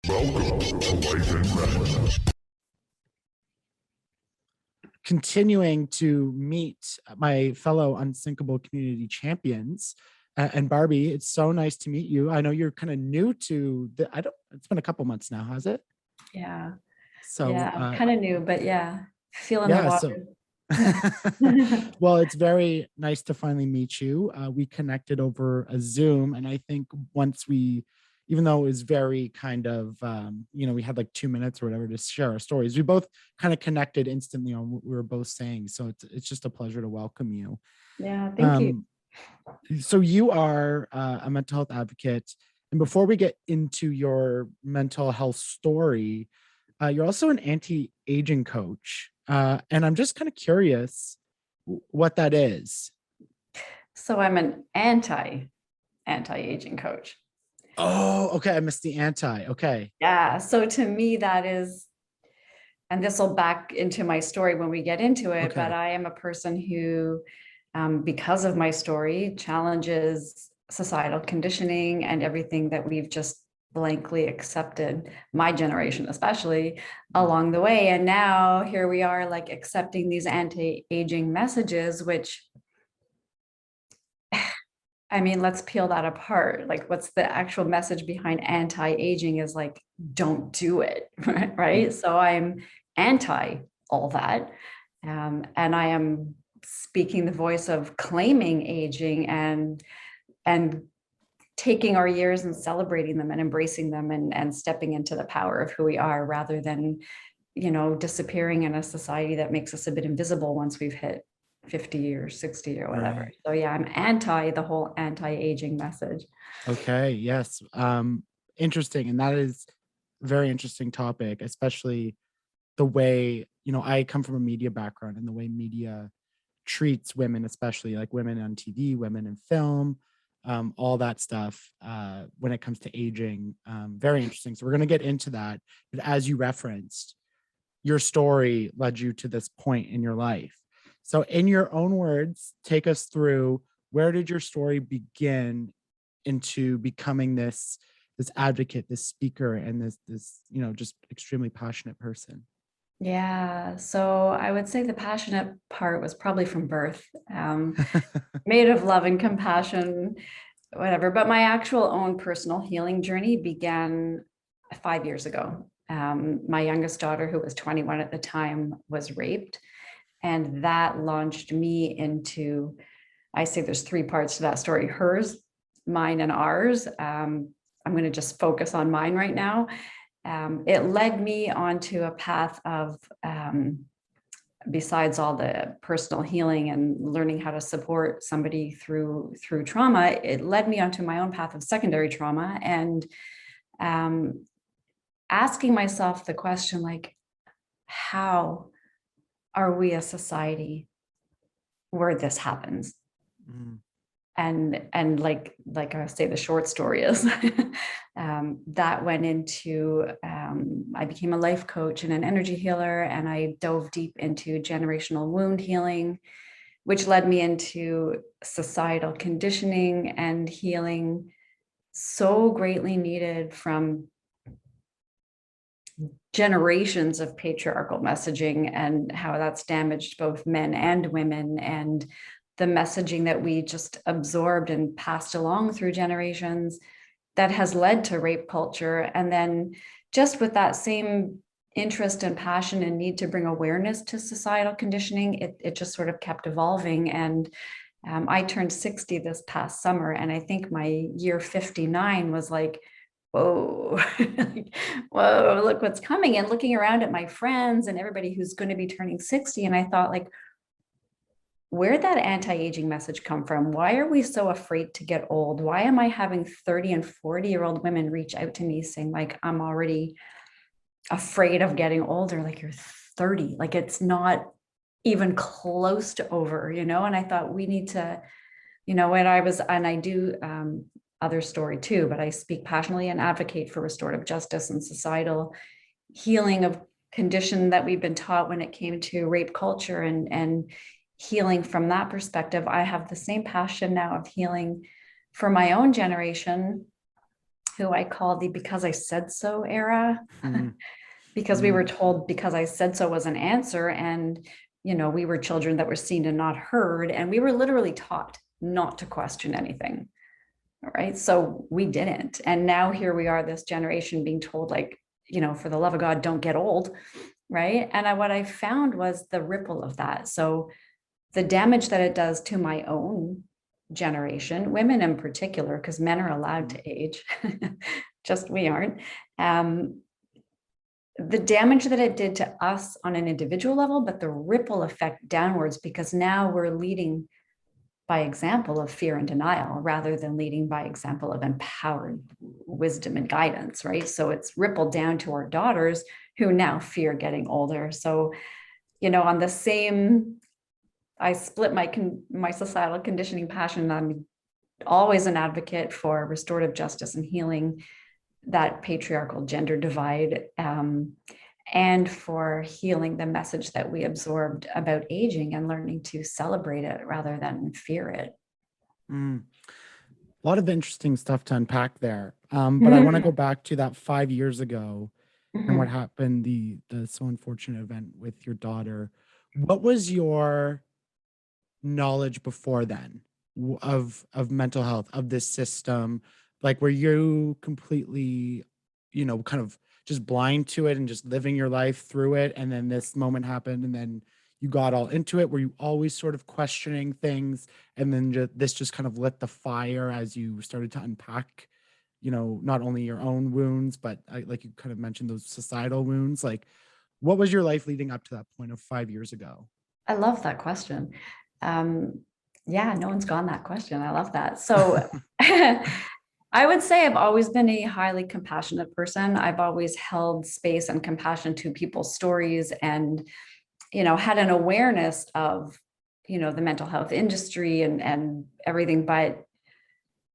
Welcome to Life in Red. Continuing to meet my fellow Unsinkable community champions. And Barbie, it's so nice to meet you. I know you're kind of new to it's been a couple months now, has it? Yeah. So yeah, I'm kind of new, but yeah, feeling the yeah, water. well, it's very nice to finally meet you. We connected over a Zoom, and I think once we, even though it was very kind of, we had like 2 minutes or whatever to share our stories, we both kind of connected instantly on what we were both saying. So it's just a pleasure to welcome you. Yeah, thank you. So you are a mental health advocate, and before we get into your mental health story, you're also an anti-aging coach. And I'm just kind of curious what that is. So I'm an anti-aging coach. Oh, okay. I missed the anti. Okay. Yeah. So to me, that is, and this will back into my story when we get into it, but I am a person who, because of my story, challenges societal conditioning and everything that we've just blankly accepted, my generation especially, along the way. And now here we are, like, accepting these anti-aging messages, which, I mean, let's peel that apart. Like, what's the actual message behind anti-aging is like, don't do it, right? So I'm anti all that. And I am speaking the voice of claiming aging and taking our years and celebrating them and embracing them and stepping into the power of who we are, rather than, disappearing in a society that makes us a bit invisible once we've hit 50 or 60 or whatever. Right. So yeah, I'm anti the whole anti-aging message. Okay. Yes. Interesting. And that is a very interesting topic, especially the way, I come from a media background, and the way media treats women, especially like women on TV, women in film, all that stuff, when it comes to aging. Very interesting. So we're going to get into that. But as you referenced, your story led you to this point in your life. So in your own words, take us through, where did your story begin into becoming this advocate, this speaker, and this just extremely passionate person? Yeah, so I would say the passionate part was probably from birth, made of love and compassion, whatever. But my actual own personal healing journey began 5 years ago. My youngest daughter, who was 21 at the time, was raped. And that launched me into, I say there's 3 parts to that story: hers, mine, and ours. I'm going to just focus on mine right now. It led me onto a path of, besides all the personal healing and learning how to support somebody through trauma, it led me onto my own path of secondary trauma, and asking myself the question, like, how are we a society where this happens? Mm. And like I say, the short story is that went into, I became a life coach and an energy healer, and I dove deep into generational wound healing, which led me into societal conditioning and healing, so greatly needed from generations of patriarchal messaging, and how that's damaged both men and women, and the messaging that we just absorbed and passed along through generations that has led to rape culture. And then just with that same interest and passion and need to bring awareness to societal conditioning, it just sort of kept evolving. And I turned 60 this past summer, and I think my year 59 was like, whoa, whoa, look what's coming. And looking around at my friends and everybody who's going to be turning 60, and I thought, like, where'd that anti-aging message come from? Why are we so afraid to get old? Why am I having 30 and 40-year-old women reach out to me saying, like, I'm already afraid of getting older? Like, you're 30, like, it's not even close to over, And I thought, we need to, and I do other story too, but I speak passionately and advocate for restorative justice and societal healing of condition that we've been taught when it came to rape culture, and healing from that perspective. I have the same passion now of healing for my own generation, who I call the because I said so era, Mm, because we mm, were told because I said so was an answer. And, we were children that were seen and not heard. And we were literally taught not to question anything. All right. So we didn't. And now here we are, this generation being told, like, for the love of God, don't get old. Right. And what I found was the ripple of that. So the damage that it does to my own generation, women in particular, because men are allowed to age, just we aren't. The damage that it did to us on an individual level, but the ripple effect downwards, because now we're leading by example of fear and denial rather than leading by example of empowered wisdom and guidance, right? So it's rippled down to our daughters who now fear getting older. So, on the same, I split my societal conditioning passion. I'm always an advocate for restorative justice and healing that patriarchal gender divide, and for healing the message that we absorbed about aging and learning to celebrate it rather than fear it. mm. A lot of interesting stuff to unpack there. But I want to go back to that 5 years ago and what happened, the so unfortunate event with your daughter. What was your knowledge before then of mental health, of this system? Like, were you completely, kind of just blind to it and just living your life through it, and then this moment happened and then you got all into it? Were you always sort of questioning things, and then this just kind of lit the fire as you started to unpack, not only your own wounds, but like you kind of mentioned, those societal wounds? Like, what was your life leading up to that point of 5 years ago? I love that question. Yeah, no one's gone that question. I love that. So I would say I've always been a highly compassionate person. I've always held space and compassion to people's stories, and, had an awareness of, the mental health industry and everything. But,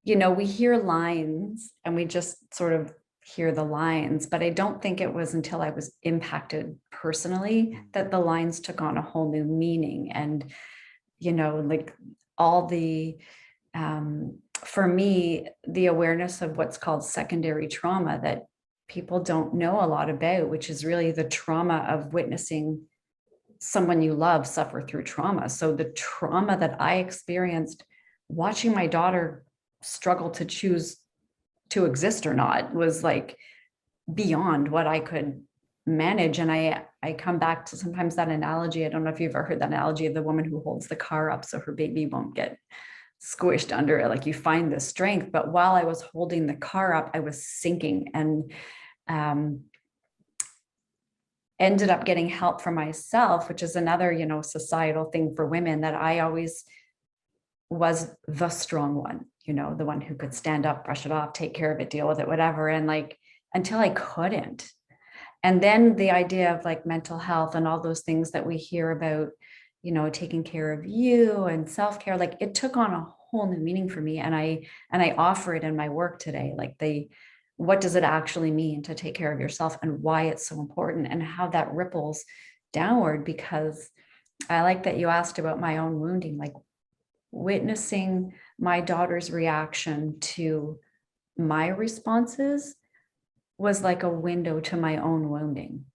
we hear lines and we just sort of hear the lines, but I don't think it was until I was impacted personally that the lines took on a whole new meaning. And, like all the, for me, the awareness of what's called secondary trauma that people don't know a lot about, which is really the trauma of witnessing someone you love suffer through trauma. So the trauma that I experienced watching my daughter struggle to choose to exist or not was like beyond what I could manage. And I come back to sometimes that analogy. I don't know if you've ever heard that analogy of the woman who holds the car up so her baby won't get squished under it. Like, you find the strength, but while I was holding the car up, I was sinking, and ended up getting help for myself, which is another, societal thing for women, that I always was the strong one, the one who could stand up, brush it off, take care of it, deal with it, whatever. And like, until I couldn't. And then the idea of like mental health and all those things that we hear about, taking care of you and self-care, like it took on a whole new meaning for me. And I offer it in my work today. Like, what does it actually mean to take care of yourself, and why it's so important, and how that ripples downward? Because I like that you asked about my own wounding, like witnessing my daughter's reaction to my responses was like a window to my own wounding.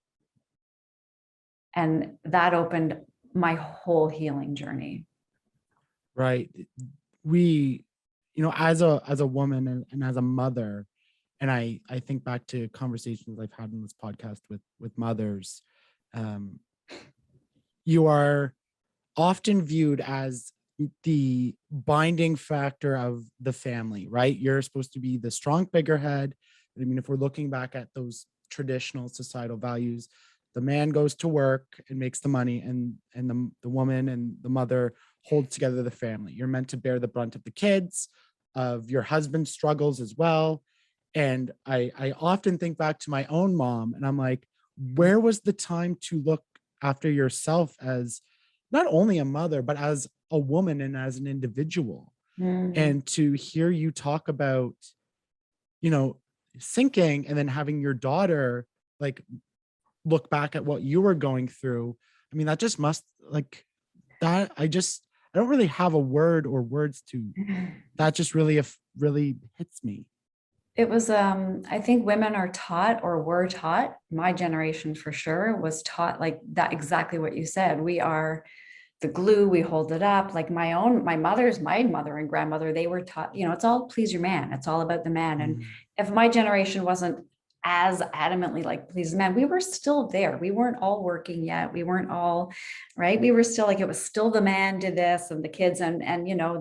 And that opened my whole healing journey. Right. We, as a woman, and as a mother, and I think back to conversations I've had in this podcast with mothers, you are often viewed as the binding factor of the family, right? You're supposed to be the strong figurehead. I mean, if we're looking back at those traditional societal values, the man goes to work and makes the money, and the woman and the mother holds together the family. You're meant to bear the brunt of the kids, of your husband's struggles as well. And I often think back to my own mom, and I'm like, where was the time to look after yourself as not only a mother, but as a woman and as an individual? And to hear you talk about, sinking, and then having your daughter like look back at what you were going through. I mean, that just must like that. I don't really have a word or words to that. Just really, really hits me. It was, I think women are taught or were taught, my generation for sure was taught like that, exactly what you said. We are the glue, we hold it up. Like my mother and grandmother, they were taught, it's all please your man. It's all about the man. And Mhm. if my generation wasn't as adamantly like please the man, we were still there. We weren't all working yet. We weren't all right. We were still like, it was still the man did this and the kids and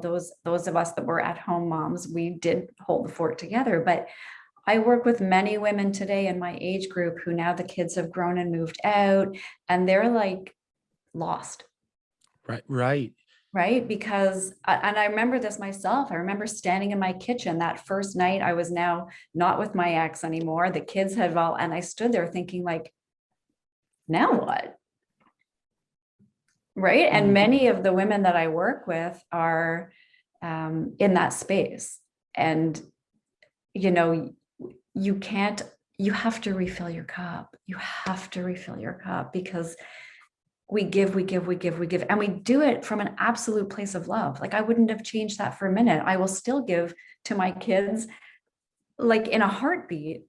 those of us that were at home moms, we did hold the fort together. But I work with many women today in my age group who now the kids have grown and moved out and they're like lost. Right. Right. Because, and I remember this myself. I remember standing in my kitchen that first night. I was now not with my ex anymore. The kids had all, and I stood there thinking, like, now what? Right. And Mhm. many of the women that I work with are in that space. And, you know, you can't, you have to refill your cup. You have to refill your cup because we give, and we do it from an absolute place of love. Like I wouldn't have changed that for a minute. I will still give to my kids like in a heartbeat,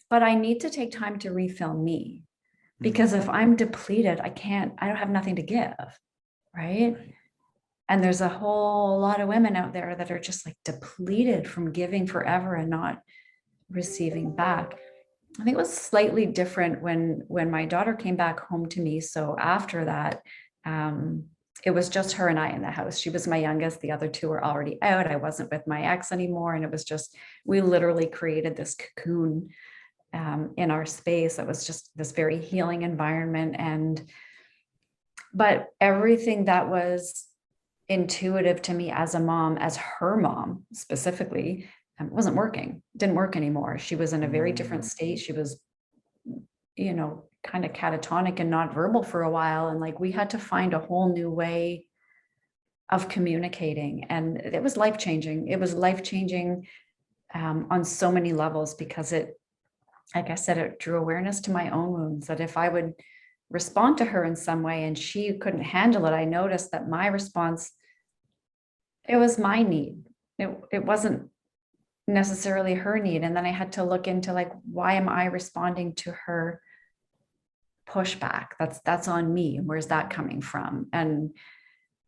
but I need to take time to refill me because if I'm depleted, I don't have nothing to give. Right. Right. And there's a whole lot of women out there that are just like depleted from giving forever and not receiving back. I think it was slightly different when my daughter came back home to me. So after that, it was just her and I in the house. She was my youngest. The other two were already out. I wasn't with my ex anymore. And it was just, we literally created this cocoon in our space. It was just this very healing environment. But everything that was intuitive to me as a mom, as her mom specifically, wasn't working, didn't work anymore. She was in a very different state. She was, kind of catatonic and not verbal for a while. And like we had to find a whole new way of communicating. And it was life changing. It was life changing on so many levels because it, like I said, it drew awareness to my own wounds that if I would respond to her in some way and she couldn't handle it, I noticed that my response, it was my need. It wasn't necessarily her need. And then I had to look into like, why am I responding to her pushback? That's on me. Where's that coming from? And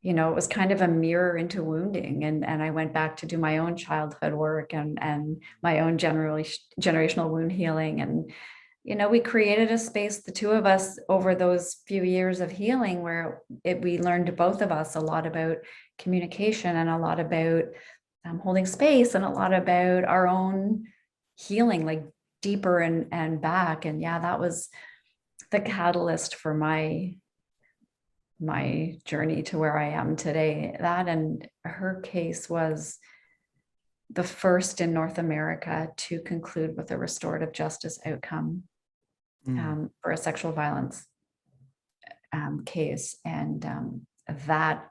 it was kind of a mirror into wounding. And I went back to do my own childhood work and my own generational wound healing. And, we created a space, the two of us, over those few years of healing where we learned, both of us, a lot about communication and a lot about holding space and a lot about our own healing, like deeper and back. And yeah, that was the catalyst for my journey to where I am today. That and her case was the first in North America to conclude with a restorative justice outcome for a sexual violence case. And that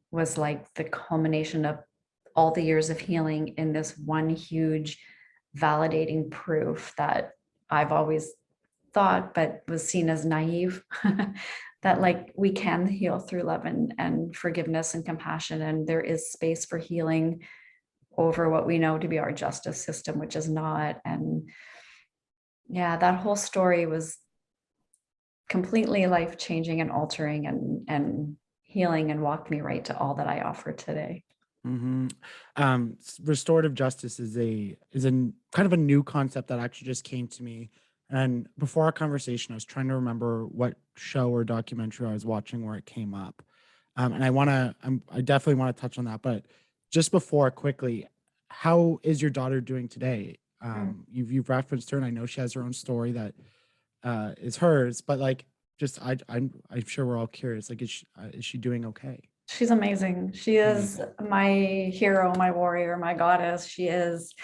was like the culmination of all the years of healing in this one huge validating proof that I've always thought, but was seen as naive, that like we can heal through love and forgiveness and compassion. And there is space for healing over what we know to be our justice system, which is not. And yeah, that whole story was completely life-changing and altering and healing and walked me right to all that I offer today. Restorative justice is kind of a new concept that actually just came to me. And before our conversation, I was trying to remember what show or documentary I was watching where it came up. And I definitely want to touch on that. But just before, quickly, how is your daughter doing today? You've referenced her, and I know she has her own story that is hers. But like, just I'm sure we're all curious. Like, is she doing okay? She's amazing. She is my hero, my warrior, my goddess. She is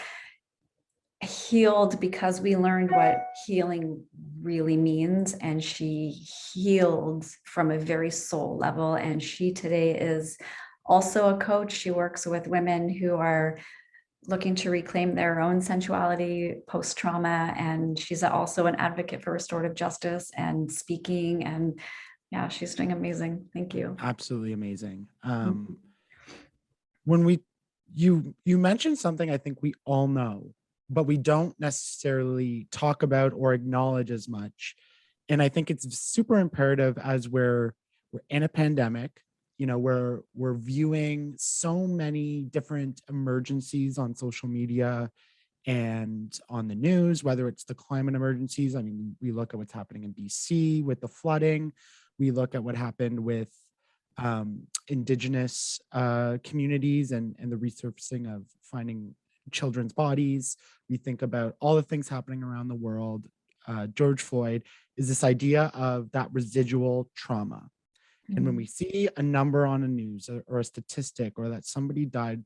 healed because we learned what healing really means. And she healed from a very soul level. And she today is also a coach. She works with women who are looking to reclaim their own sensuality post-trauma. And she's also an advocate for restorative justice and speaking. And yeah, she's doing amazing. Thank you. Absolutely amazing. Mhm. When you mentioned something I think we all know, but we don't necessarily talk about or acknowledge as much. And I think it's super imperative as we're in a pandemic, you know, we're viewing so many different emergencies on social media and on the news, whether it's the climate emergencies. I mean, we look at what's happening in BC with the flooding. We look at what happened with Indigenous communities and the resurfacing of finding children's bodies. We think about all the things happening around the world. George Floyd is this idea of that residual trauma. And when we see a number on a news or a statistic or that somebody died,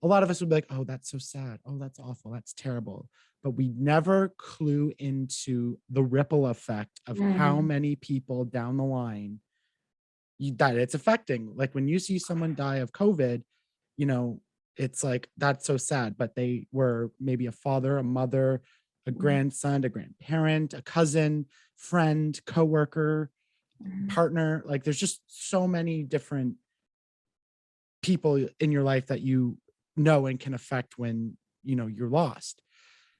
a lot of us would be like, oh, that's so sad. Oh, that's awful. That's terrible. But we never clue into the ripple effect of how many people down the line that it's affecting. Like when you see someone die of COVID, you know, it's like, that's so sad, but they were maybe a father, a mother, a grandson, a grandparent, a cousin, friend, coworker, partner. Like there's just so many different people in your life that you know and can affect when, you know, you're lost.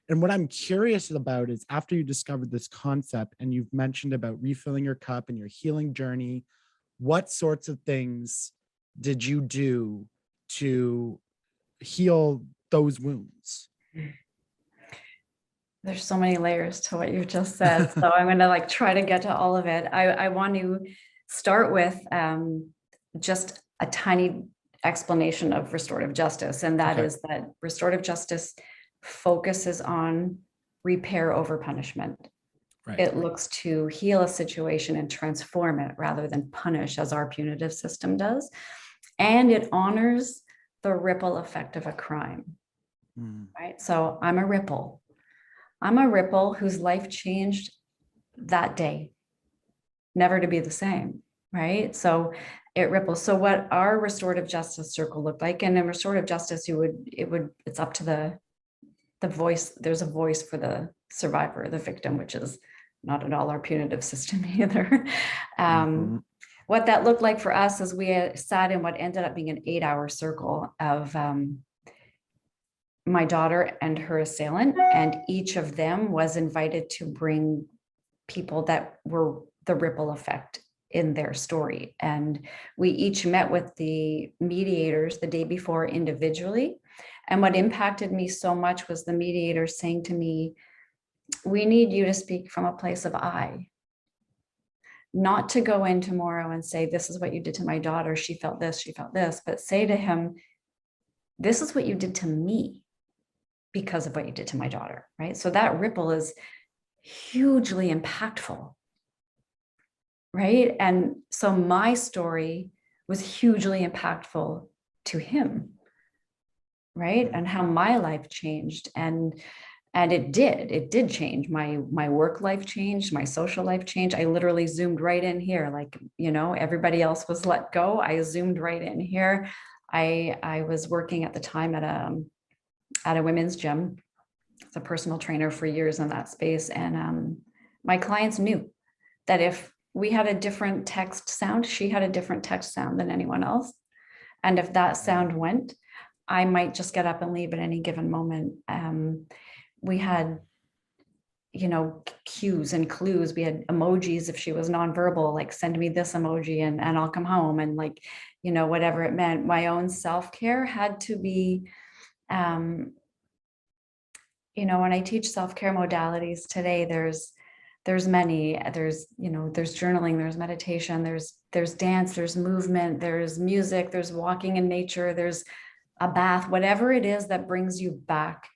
And what I'm curious about is after you discovered this concept and you've mentioned about refilling your cup and your healing journey, what sorts of things did you do to heal those wounds? There's so many layers to what you've just said. So I'm going to like try to get to all of it. I want to start with just a tiny explanation of restorative justice. And that is that restorative justice focuses on repair over punishment. Right. It looks to heal a situation and transform it rather than punish as our punitive system does. And it honors the ripple effect of a crime, right? So I'm a ripple whose life changed that day, never to be the same, right? So it ripples. So what our restorative justice circle looked like, and in restorative justice, it's up to the voice. There's a voice for the survivor, the victim, which is not at all our punitive system either. What that looked like for us is we sat in what ended up being an 8-hour circle of my daughter and her assailant, and each of them was invited to bring people that were the ripple effect in their story. And we each met with the mediators the day before individually. And what impacted me so much was the mediator saying to me, we need you to speak from a place of I, not to go in tomorrow and say, this is what you did to my daughter. She felt this, but say to him, this is what you did to me because of what you did to my daughter, right? So that ripple is hugely impactful, right? And so my story was hugely impactful to him, right? And how my life changed. And it did change. My work life changed, my social life changed. I literally zoomed right in here. Like, you know, everybody else was let go. I zoomed right in here. I was working at the time at a women's gym as a personal trainer for years in that space. And my clients knew that if we had a different text sound, she had a different text sound than anyone else. And if that sound went, I might just get up and leave at any given moment. We had, you know, cues and clues. We had emojis if she was nonverbal, like send me this emoji and I'll come home, and like, you know, whatever it meant. My own self-care had to be, you know, when I teach self-care modalities today, there's many, you know, there's journaling, there's meditation, there's dance, there's movement, there's music, there's walking in nature, there's a bath, whatever it is that brings you back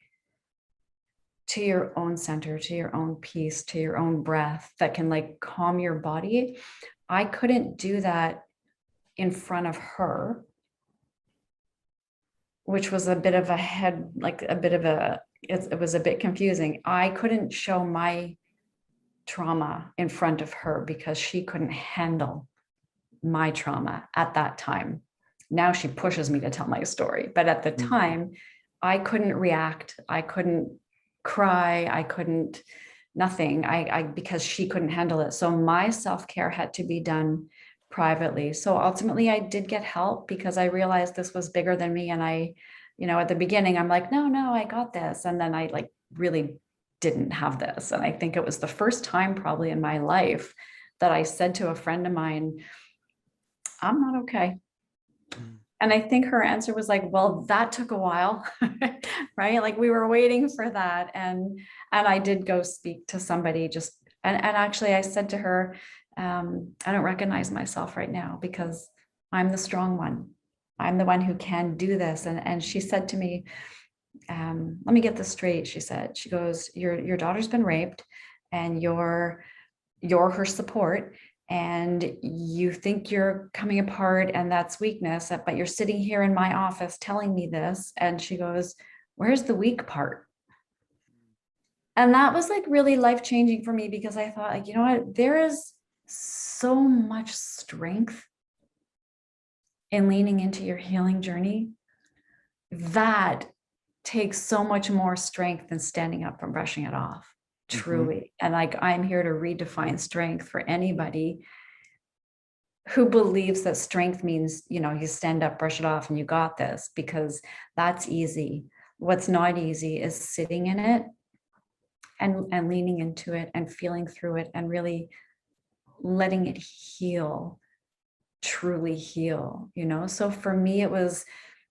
to your own center, to your own peace, to your own breath, that can like calm your body. I couldn't do that in front of her, which was a bit of a head, like a bit of a, it was a bit confusing. I couldn't show my trauma in front of her because she couldn't handle my trauma at that time. Now she pushes me to tell my story, but at the time I couldn't react. I couldn't cry. I couldn't, nothing. I because she couldn't handle it. So my self-care had to be done privately. So ultimately I did get help because I realized this was bigger than me. And I, you know, at the beginning, I'm like, no, I got this. And then I like really didn't have this. And I think it was the first time probably in my life that I said to a friend of mine, I'm not okay. And I think her answer was like, well, that took a while, right? Like we were waiting for that. And I did go speak to somebody just, and actually I said to her, I don't recognize myself right now because I'm the strong one. I'm the one who can do this. And she said to me, let me get this straight. She goes, your daughter's been raped and you're her support, and you think you're coming apart and that's weakness, but you're sitting here in my office telling me this. And she goes, where's the weak part? And that was like really life-changing for me, because I thought, like, you know what, there is so much strength in leaning into your healing journey that takes so much more strength than standing up and brushing it off. Truly. And like, I'm here to redefine strength for anybody who believes that strength means, you know, you stand up, brush it off, and you got this, because that's easy. What's not easy is sitting in it and leaning into it and feeling through it and really letting it heal, truly heal, you know? So for me, it was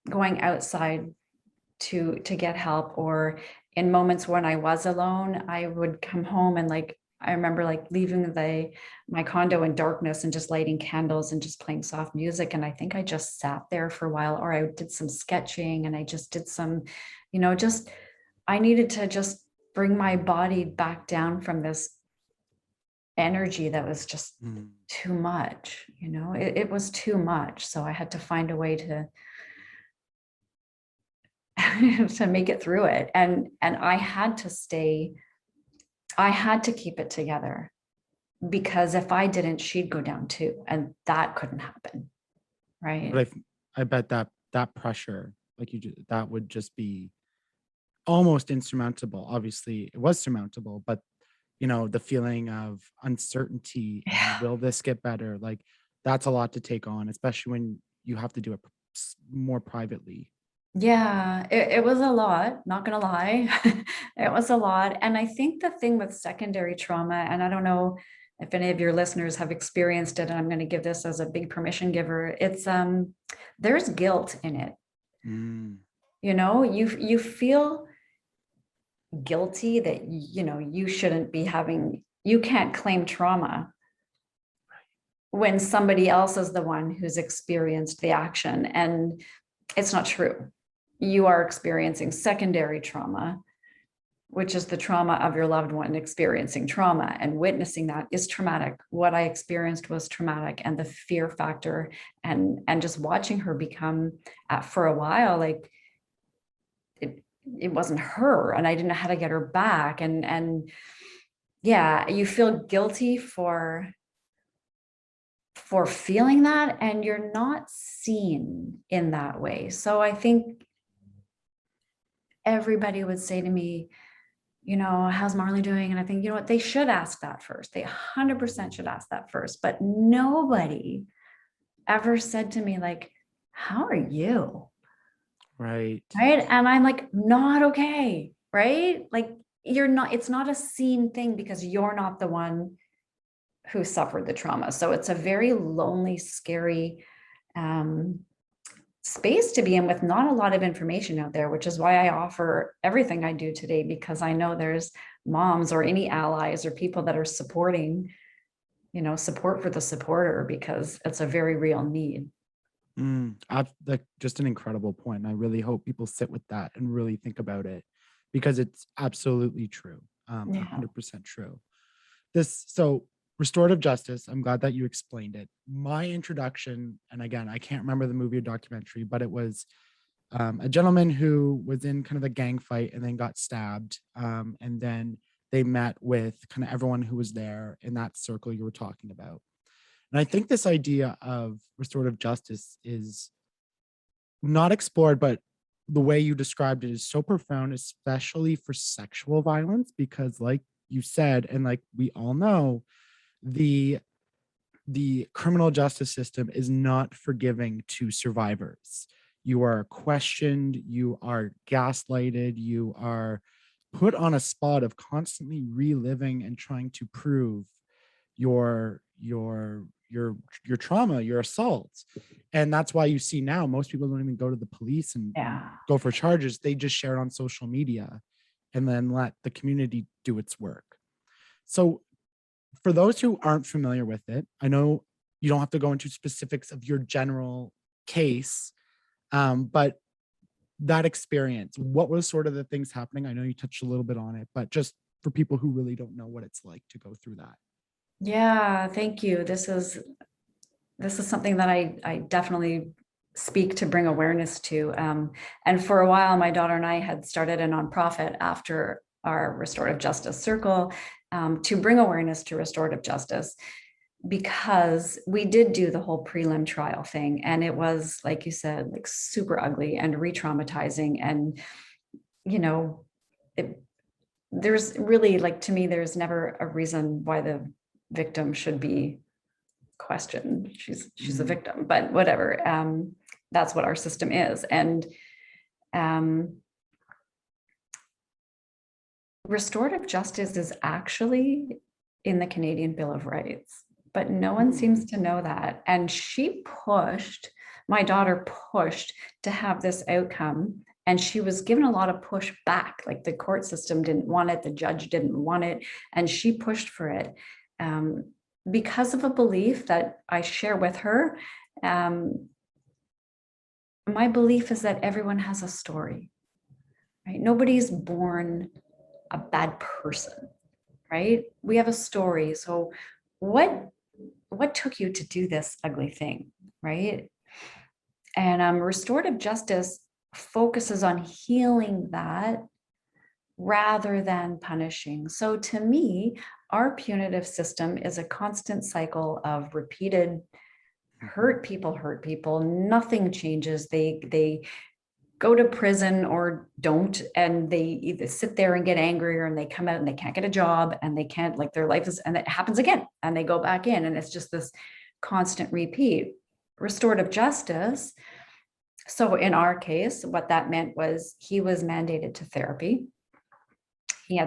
going outside to get help, or in moments when I was alone, I would come home and like, I remember like leaving my condo in darkness and just lighting candles and just playing soft music. And I think I just sat there for a while, or I did some sketching, and I just did some, you know, I needed to just bring my body back down from this energy that was just too much, you know, it was too much. So I had to find a way to to make it through it. And I had to keep it together, because if I didn't, she'd go down too. And that couldn't happen. Right. But I bet that pressure, like that would just be almost insurmountable. Obviously it was surmountable, but you know, the feeling of uncertainty and will this get better? Like that's a lot to take on, especially when you have to do it more privately. Yeah, it was a lot, not gonna lie. It was a lot. And I think the thing with secondary trauma, and I don't know if any of your listeners have experienced it, and I'm going to give this as a big permission giver, it's there's guilt in it. You know, you feel guilty that, you know, you shouldn't be having, you can't claim trauma when somebody else is the one who's experienced the action. And it's not true. You are experiencing secondary trauma, which is the trauma of your loved one experiencing trauma, and witnessing that is traumatic. What I experienced was traumatic, and the fear factor and just watching her become for a while, like it wasn't her, and I didn't know how to get her back. And yeah, you feel guilty for feeling that, and you're not seen in that way. So I think everybody would say to me, you know, how's Marley doing? And I think, you know what, they should ask that first. They 100% should ask that first. But nobody ever said to me, like, how are you? Right. Right. And I'm like, not okay. Right. Like, you're not, it's not a seen thing, because you're not the one who suffered the trauma. So it's a very lonely, scary space to be in, with not a lot of information out there, which is why I offer everything I do today, because I know there's moms or any allies or people that are supporting, you know, support for the supporter, because it's a very real need. Like just an incredible point. I really hope people sit with that and really think about it, because it's absolutely true. 100% true. So restorative justice, I'm glad that you explained it. My introduction, and again, I can't remember the movie or documentary, but it was a gentleman who was in kind of a gang fight and then got stabbed. And then they met with kind of everyone who was there in that circle you were talking about. And I think this idea of restorative justice is not explored, but the way you described it is so profound, especially for sexual violence, because like you said, and like we all know, the criminal justice system is not forgiving to survivors. You are questioned, you are gaslighted, you are put on a spot of constantly reliving and trying to prove your your trauma, your assaults. And that's why you see now most people don't even go to the police and Yeah. go for charges. They just share it on social media and then let the community do its work. So for those who aren't familiar with it, I know you don't have to go into specifics of your general case, but that experience, what was sort of the things happening? I know you touched a little bit on it, but just for people who really don't know what it's like to go through that. Yeah, thank you. This is something that I definitely speak to bring awareness to. And for a while, my daughter and I had started a nonprofit after our restorative justice circle, to bring awareness to restorative justice, because we did do the whole prelim trial thing. And it was, like you said, like super ugly and re-traumatizing. And, you know, there's really, like, to me, there's never a reason why the victim should be questioned. She's a victim, but whatever. That's what our system is. And restorative justice is actually in the Canadian Bill of Rights, but no one seems to know that. And my daughter pushed to have this outcome, and she was given a lot of pushback. Like, the court system didn't want it, the judge didn't want it, and she pushed for it. Because of a belief that I share with her. My belief is that everyone has a story, right? Nobody's born a bad person, right? We have a story. So what took you to do this ugly thing, right? And restorative justice focuses on healing that rather than punishing. So to me, our punitive system is a constant cycle of repeated hurt people, nothing changes. They go to prison or don't, and they either sit there and get angrier, and they come out and they can't get a job, and they can't, like, their life is, and it happens again, and they go back in, and it's just this constant repeat. Restorative justice, so in our case, what that meant was he was mandated to therapy. He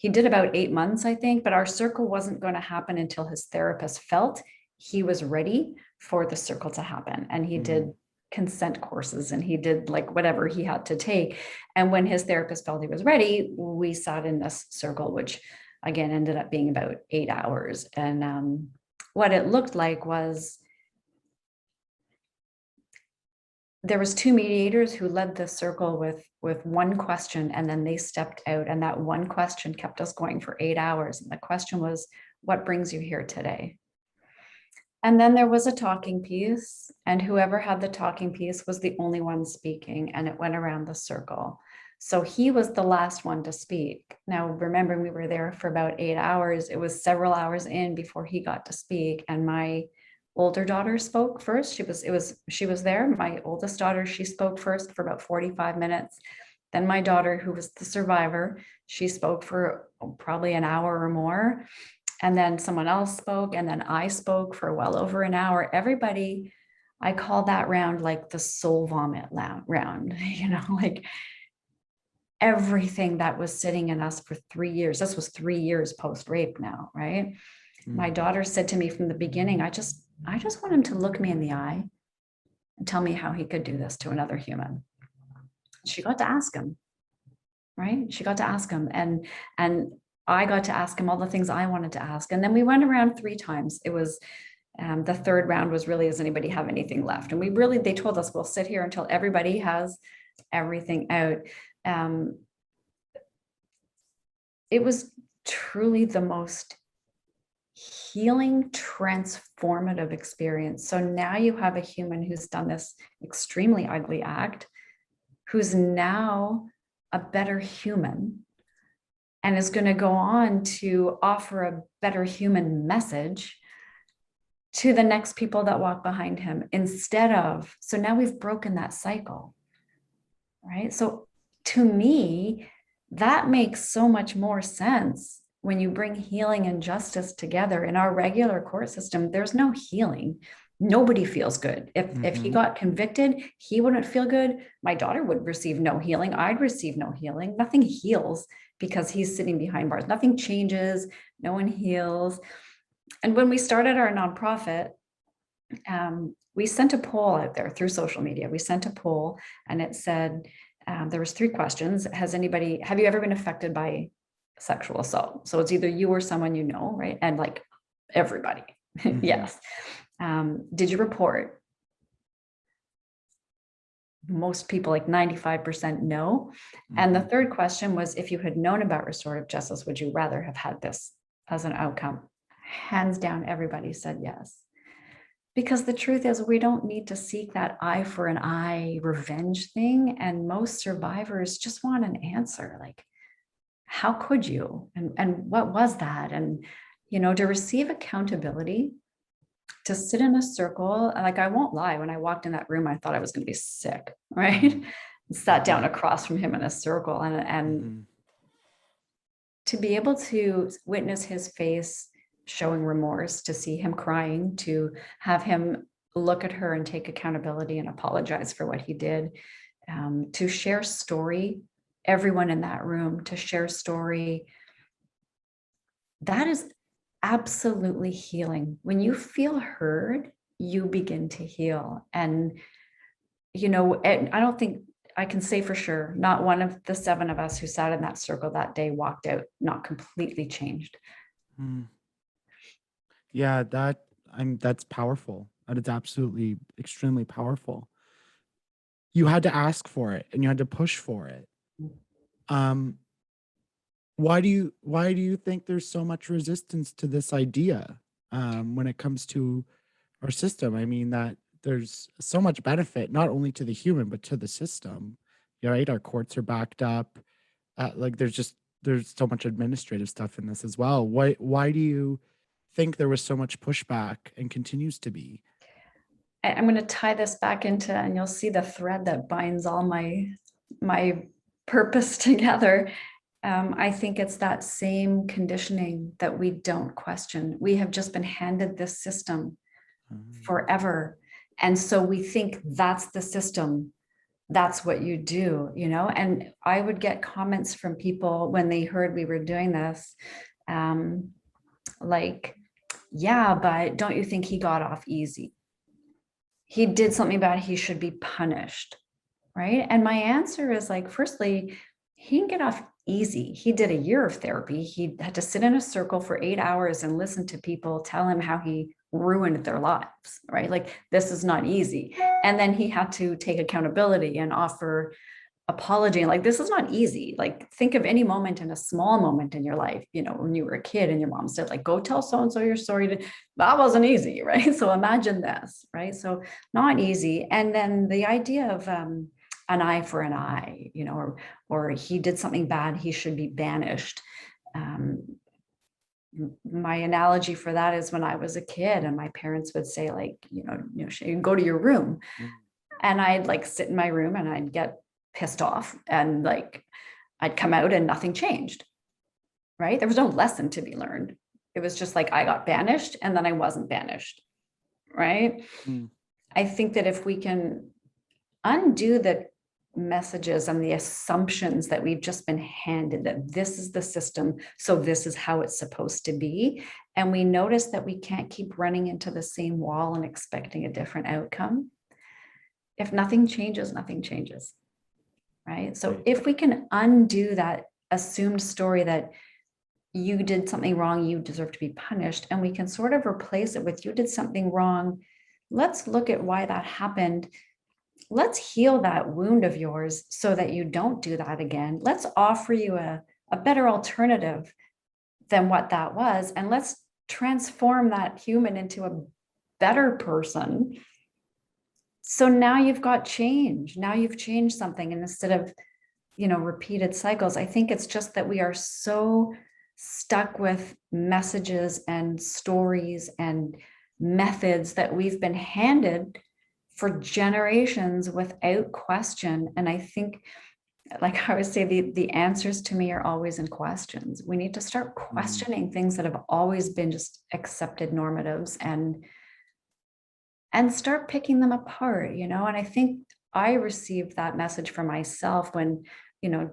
did about 8 months, I think, but our circle wasn't going to happen until his therapist felt he was ready for the circle to happen. And he did consent courses, and he did, like, whatever he had to take. And when his therapist felt he was ready, we sat in this circle, which again ended up being about 8 hours. And what it looked like was there was 2 mediators who led the circle with one question, and then they stepped out, and that one question kept us going for 8 hours. And the question was, what brings you here today? And then there was a talking piece, and whoever had the talking piece was the only one speaking, and it went around the circle. So he was the last one to speak. Now, remember, we were there for about 8 hours. It was several hours in before he got to speak. And my older daughter spoke first. She was there. My oldest daughter, she spoke first for about 45 minutes. Then my daughter, who was the survivor, she spoke for probably an hour or more. And then someone else spoke, and then I spoke for well over an hour. Everybody, I call that round like the soul vomit round, like everything that was sitting in us for 3 years. This was 3 years post-rape now, right? My daughter said to me from the beginning, I just want him to look me in the eye and tell me how he could do this to another human. She got to ask him, right? She got to ask him, and I got to ask him all the things I wanted to ask. And then we went around 3 times. It was the third round was really, does anybody have anything left? And they told us, we'll sit here until everybody has everything out. It was truly the most healing, transformative experience. So now you have a human who's done this extremely ugly act, who's now a better human, and is going to go on to offer a better human message to the next people that walk behind him so now we've broken that cycle, right? So to me, that makes so much more sense when you bring healing and justice together. In our regular court system, there's no healing. Nobody feels good. If he Mhm. got convicted, he wouldn't feel good. My daughter would receive no healing. I'd receive no healing. Nothing heals because he's sitting behind bars. Nothing changes. No one heals. And when we started our nonprofit, we sent a poll out there through social media. We sent a poll and it said, there was 3 questions. Have you ever been affected by sexual assault? So it's either you or someone you know, right? And like everybody, Mhm. yes. Did you report? Most people, like 95%, no. And the Mhm. 3rd question was, if you had known about restorative justice, would you rather have had this as an outcome? Hands down, everybody said yes. Because the truth is, we don't need to seek that eye for an eye revenge thing. And most survivors just want an answer, like, how could you? And what was that? And, to receive accountability, to sit in a circle, like, I won't lie, when I walked in that room, I thought I was going to be sick, right? Mhm. Sat down Mhm. across from him in a circle, and Mhm. to be able to witness his face showing remorse, to see him crying, to have him look at her and take accountability and apologize for what he did, to share story, everyone in that room to share story, that is absolutely healing. When you feel heard, you begin to heal. And, and I don't think I can say for sure, not one of the 7 of us who sat in that circle that day walked out not completely changed. Mm. Yeah, that's powerful. That is absolutely extremely powerful. You had to ask for it and you had to push for it. Um, why do you think there's so much resistance to this idea when it comes to our system? I mean, that there's so much benefit not only to the human but to the system. Yeah, right? Our courts are backed up. Like there's so much administrative stuff in this as well. Why do you think there was so much pushback and continues to be? I'm going to tie this back into, and you'll see the thread that binds all my purpose together. I think it's that same conditioning that we don't question. We have just been handed this system Mm. forever. And so we think that's the system. That's what you do, And I would get comments from people when they heard we were doing this, like, yeah, but don't you think he got off easy? He did something bad, he should be punished, right? And my answer is like, firstly, he didn't get off easy. He did a year of therapy. He had to sit in a circle for 8 hours and listen to people tell him how he ruined their lives, right? Like, this is not easy. And then he had to take accountability and offer apology. And like, this is not easy. Like, think of any moment in a small moment in your life, when you were a kid and your mom said, like, go tell so-and-so you're sorry. That wasn't easy, right? So imagine this, right? So not easy. And then the idea of an eye for an eye, or he did something bad, he should be banished. My analogy for that is when I was a kid and my parents would say, like, go to your room. Mm. And I'd like sit in my room and I'd get pissed off and like I'd come out and nothing changed, right? There was no lesson to be learned. It was just like I got banished and then I wasn't banished, right? Mm. I think that if we can undo the messages and the assumptions that we've just been handed, that this is the system, so this is how it's supposed to be, and we notice that we can't keep running into the same wall and expecting a different outcome. If nothing changes, nothing changes, right? So Right. if we can undo that assumed story that you did something wrong, you deserve to be punished, and we can sort of replace it with you did something wrong, let's look at why that happened. Let's heal that wound of yours so that you don't do that again. Let's offer you a better alternative than what that was. And let's transform that human into a better person. So now you've got change. Now you've changed something. And instead of, repeated cycles, I think it's just that we are so stuck with messages and stories and methods that we've been handed for generations without question. And I think, like I would say, the answers to me are always in questions. We need to start Mm. questioning things that have always been just accepted normatives and and start picking them apart, you know? And I think I received that message for myself when, you know,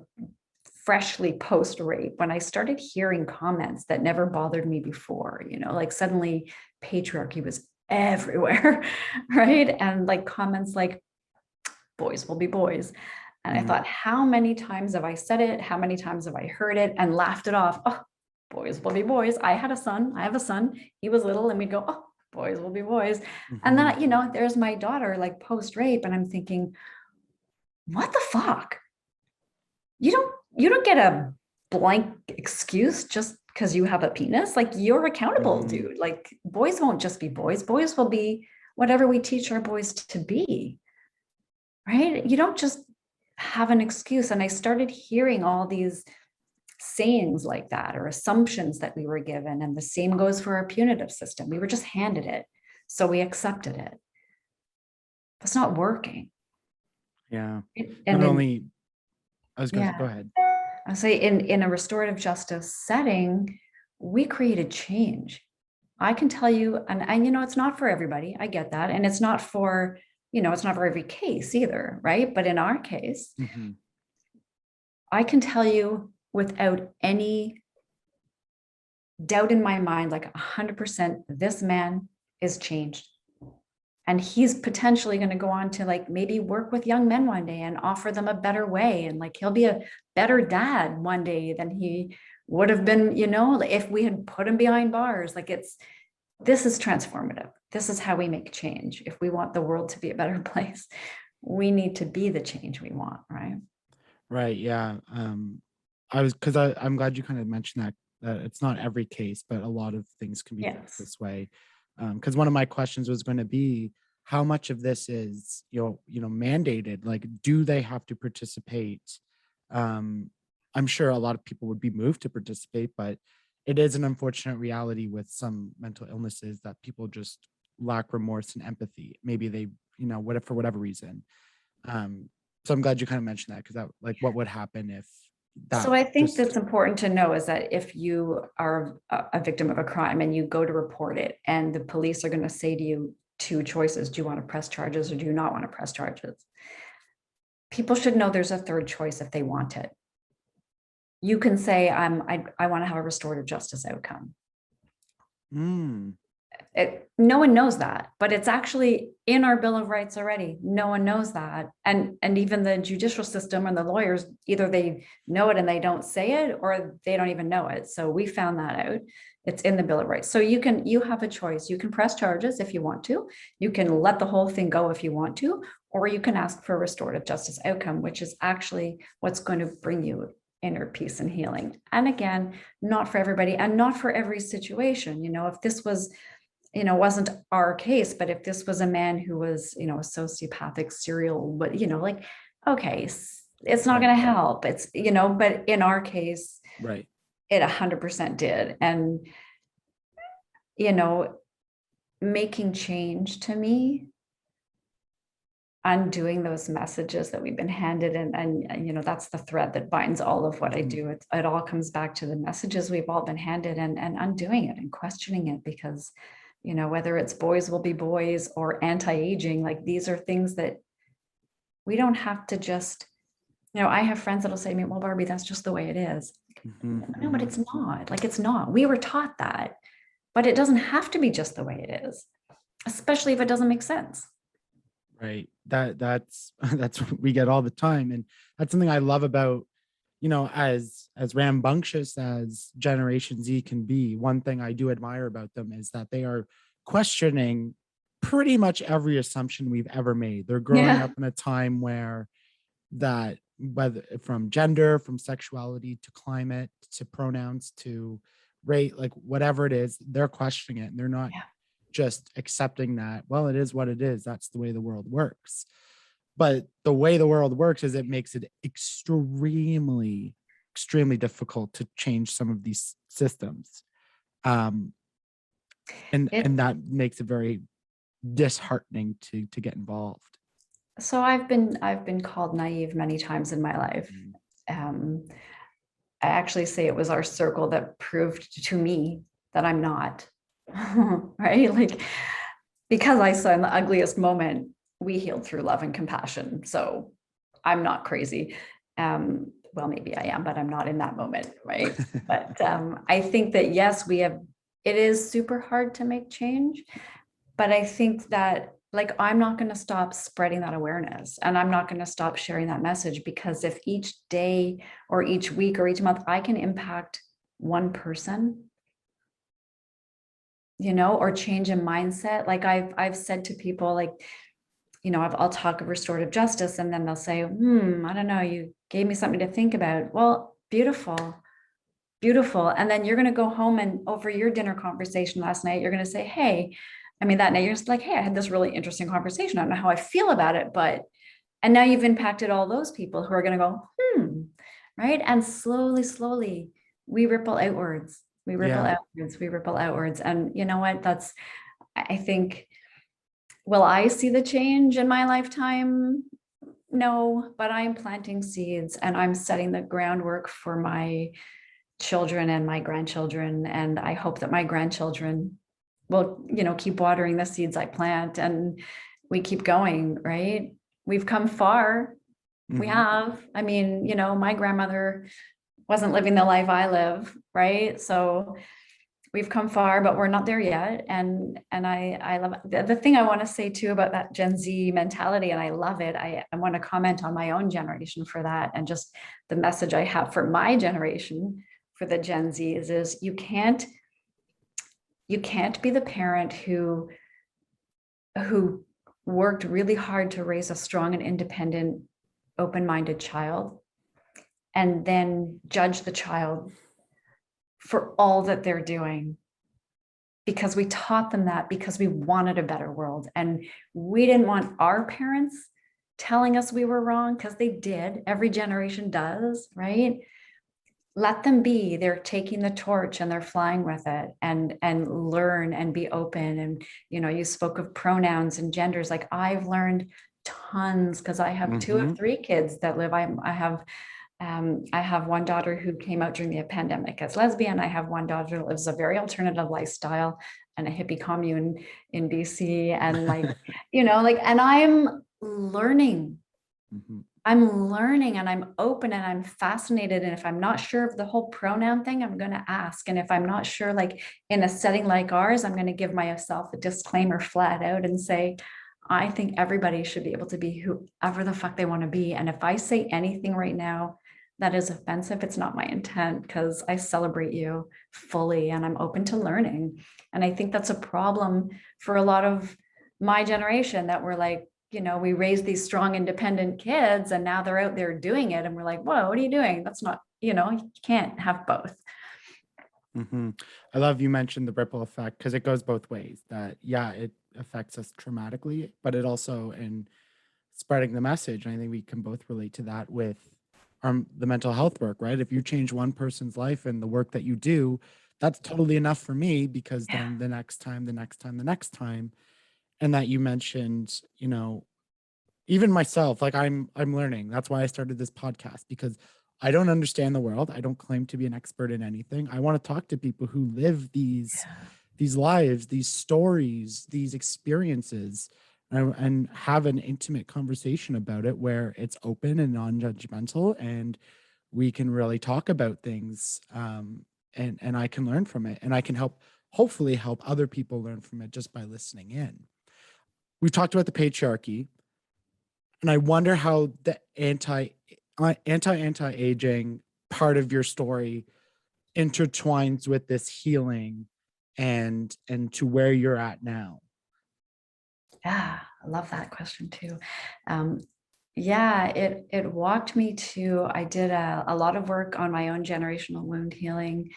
freshly post rape, when I started hearing comments that never bothered me before, you know, like suddenly patriarchy was everywhere, right? And like comments like, boys will be boys. And I Mm. thought, how many times have I said it? How many times have I heard it and laughed it off? Oh, boys will be boys. I had a son. I have a son. He was little, and we'd go, oh, boys will be boys. And Mhm. then, you know, there's my daughter, like post rape, and I'm thinking, what the fuck? You don't get a blank excuse just because you have a penis. Like, you're accountable, Mhm. dude. Like, boys won't just be boys. Boys will be whatever we teach our boys to be, right? You don't just have an excuse. And I started hearing all these sayings like that, or assumptions that we were given. And the same goes for our punitive system. We were just handed it, so we accepted it. It's not working. Yeah. And Not then, only, I was going to go yeah, ahead. I say in a restorative justice setting, we created change. I can tell you, and you know, it's not for everybody. I get that. And it's not for, you know, it's not for every case either, right? But in our case, Mhm. I can tell you without any doubt in my mind, like 100%, this man is changed. And he's potentially going to go on to like maybe work with young men one day and offer them a better way. And like he'll be a better dad one day than he would have been, you know, if we had put him behind bars. Like, this is transformative. This is how we make change. If we want the world to be a better place, we need to be the change we want, right? Right. Yeah. I'm glad you kind of mentioned that it's not every case, but a lot of things can be fixed Yes. this way. Because one of my questions was going to be how much of this is, mandated? Like, do they have to participate? Um, I'm sure a lot of people would be moved to participate, but it is an unfortunate reality with some mental illnesses that people just lack remorse and empathy. Maybe they, for whatever reason. Um, so I'm glad you kind of mentioned that, because that, like, what would happen if So that I think just that's important to know, is that if you are a victim of a crime and you go to report it, and the police are going to say to you two choices: do you want to press charges or do you not want to press charges? People should know there's a third choice if they want it. You can say, I want to have a restorative justice outcome. mm, No one knows that, but it's actually in our Bill of Rights already. No one knows that. And even the judicial system and the lawyers, either they know it and they don't say it, or they don't even know it. So we found that out. It's in the Bill of Rights. So you have a choice. You can press charges if you want to. You can let the whole thing go if you want to, or you can ask for a restorative justice outcome, which is actually what's going to bring you inner peace and healing. And again, not for everybody and not for every situation. You know, if this was, wasn't our case, but if this was a man who was, a sociopathic serial, but, like, okay, it's not right, going to help. It's, but in our case, right. it 100% did. And, you know, making change to me, undoing those messages that we've been handed, and that's the thread that binds all of what I Mhm. do. It all comes back to the messages we've all been handed, and undoing it and questioning it, because whether it's boys will be boys or anti-aging, like, these are things that we don't have to just, I have friends that'll say to me, well, Barbie, that's just the way it is. Mhm, No, but mhm. it's not. Like, it's not. We were taught that, but it doesn't have to be just the way it is, especially if it doesn't make sense. Right. That's that's what we get all the time. And that's something I love about, as rambunctious as Generation Z can be. One thing I do admire about them is that they are questioning pretty much every assumption we've ever made. They're growing Yeah. up in a time where that, whether from gender, from sexuality to climate to pronouns to rate, like whatever it is, they're questioning it, and they're not Yeah. just accepting that, well, it is what it is, that's the way the world works. But the way the world works is it makes it extremely difficult to change some of these systems. um and It, that makes it very disheartening to get involved. so I've been called naive many times in my life. Mm. Um, I actually say it was our circle that proved to me that I'm not. Right? Like, because I saw in the ugliest moment, we healed through love and compassion. So I'm not crazy. Well, maybe I am, but I'm not in that moment, right? But I think that, yes, it is super hard to make change, but I think that, like, I'm not going to stop spreading that awareness, and I'm not going to stop sharing that message, because if each day or each week or each month I can impact one person, or change a mindset. Like I've said to people, like, I'll talk of restorative justice, and then they'll say, I don't know, you gave me something to think about. Well, beautiful, beautiful. And then you're going to go home, and over your dinner conversation last night, you're going to say, hey, that night you're just like, hey, I had this really interesting conversation. I don't know how I feel about it, and now you've impacted all those people who are going to go, right? And slowly, slowly, we ripple outwards. We ripple Yeah. outwards. We ripple outwards. And you know what? I think, will I see the change in my lifetime? No, but I'm planting seeds, and I'm setting the groundwork for my children and my grandchildren. And I hope that my grandchildren will, keep watering the seeds I plant, and we keep going, right? We've come far. We have. My grandmother wasn't living the life I live, right? So we've come far, but we're not there yet. And I love it. The thing I want to say too about that Gen Z mentality, and I love it. I want to comment on my own generation for that, and just the message I have for my generation, for the Gen Zs, is you can't be the parent who worked really hard to raise a strong and independent, open-minded child, and then judge the child for all that they're doing, because we taught them that, because we wanted a better world. And we didn't want our parents telling us we were wrong, because they did. Every generation does, right? Let them be. They're taking the torch and they're flying with it, and learn and be open. And you spoke of pronouns and genders. Like, I've learned tons, because I have 2 of 3 kids that live. I have one daughter who came out during the pandemic as lesbian. I have one daughter who lives a very alternative lifestyle and a hippie commune in BC. And and I'm learning. I'm learning, and I'm open, and I'm fascinated. And if I'm not sure of the whole pronoun thing, I'm going to ask. And if I'm not sure, like in a setting like ours, I'm going to give myself a disclaimer flat out and say, I think everybody should be able to be whoever the fuck they want to be. And if I say anything right now that is offensive, it's not my intent, because I celebrate you fully, and I'm open to learning. And I think that's a problem for a lot of my generation, that we're like, we raised these strong, independent kids, and now they're out there doing it. And we're like, whoa, what are you doing? That's not, you can't have both. I love you mentioned the ripple effect, because it goes both ways. That, yeah, it affects us traumatically, but it also, in spreading the message, and I think we can both relate to that with the mental health work, right? If you change one person's life and the work that you do, that's totally enough for me, because then the next time, the next time, the next time. And that you mentioned, even myself, like I'm learning. That's why I started this podcast, because I don't understand the world. I don't claim to be an expert in anything. I want to talk to people who live these lives, these stories, these experiences, and have an intimate conversation about it, where it's open and non-judgmental, and we can really talk about things, and I can learn from it, and I can hopefully help other people learn from it just by listening in. We talked about the patriarchy, and I wonder how the anti-aging part of your story intertwines with this healing, and to where you're at now. Yeah, I love that question too. It walked me to, I did a lot of work on my own generational wound healing.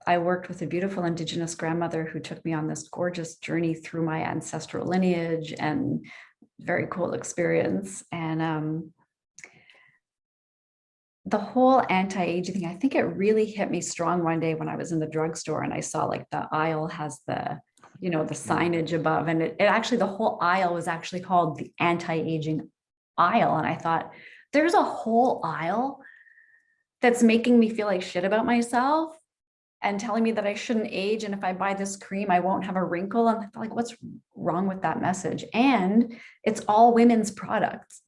I worked with a beautiful Indigenous grandmother who took me on this gorgeous journey through my ancestral lineage, and very cool experience. And the whole anti-aging thing, I think it really hit me strong one day when I was in the drugstore, and I saw, like, the aisle has the signage above, and it actually, the whole aisle was actually called the anti-aging aisle. And I thought, there's a whole aisle that's making me feel like shit about myself, and telling me that I shouldn't age. And if I buy this cream, I won't have a wrinkle. And I felt like, what's wrong with that message? And it's all women's products.